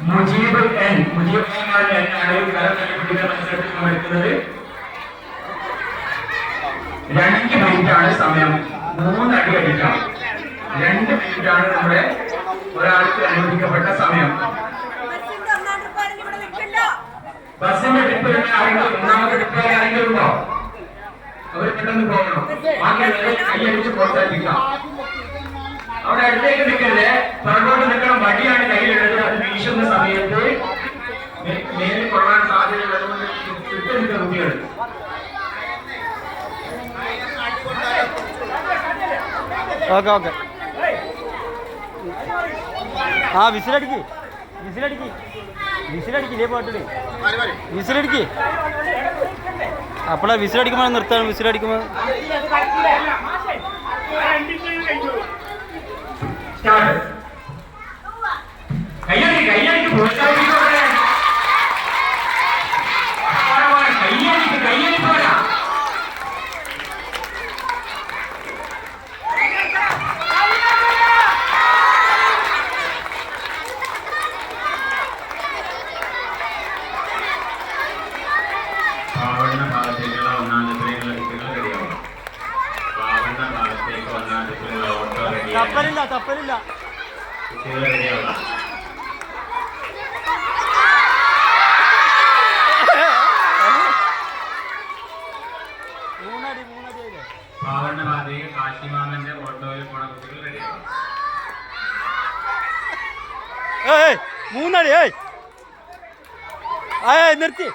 Mujeeb N എന്നാണ് കലപിടിക്കുന്ന മത്സരത്തിൽ പങ്കെടുക്കുന്നത്. 2 മിനിറ്റാണ് സമയം. 3 അടി അടിക്കാം. 2 മിനിറ്റാണ് നമ്മുടെ ഒരാൾക്ക് അനുവദിക്കപ്പെട്ട സമയം. ബസ്സിന്റെ ട്രിപ്പ് ആരെങ്കിലും 3ാമത്തെ ട്രിപ്പ് ആരെങ്കിലും ഉണ്ടോ? അവർ പെട്ടെന്ന് പോകണം. ബാക്കിയുള്ളവരെ കൈയടിച്ച് പ്രോത്സാഹിപ്പിക്കാം. അവിടെ അടുത്തേക്ക് നിൽക്കരുത്, പുറകോട്ട് നിൽക്കണം. വടിയാണ് കയ്യിലുള്ളത്. അത് വീശുന്ന സമയത്ത് മേലിൽ കൊള്ളാൻ സാധ്യതയുള്ളതുകൊണ്ട് ചുറ്റും നിൽക്കുന്ന കുട്ടികൾ. Okay okay. ആ വിസിലടിക്ക് വിസിലടിക്ക് വിസിലടിക്കില്ലേ പാട്ടില് വിസിലടിക്ക്. അപ്പോഴാ വിസിലടിക്കുമ്പോൾ നിർത്തണം. വിസിലടിക്കുമ്പോൾ തപ്പലില്ല തപ്പലില്ല. കാശിമാമന്റെ ഓട്ടോയിൽ പോണ കുട്ടികൾ റെഡിയാവും. 3 അടി. നിർത്തി.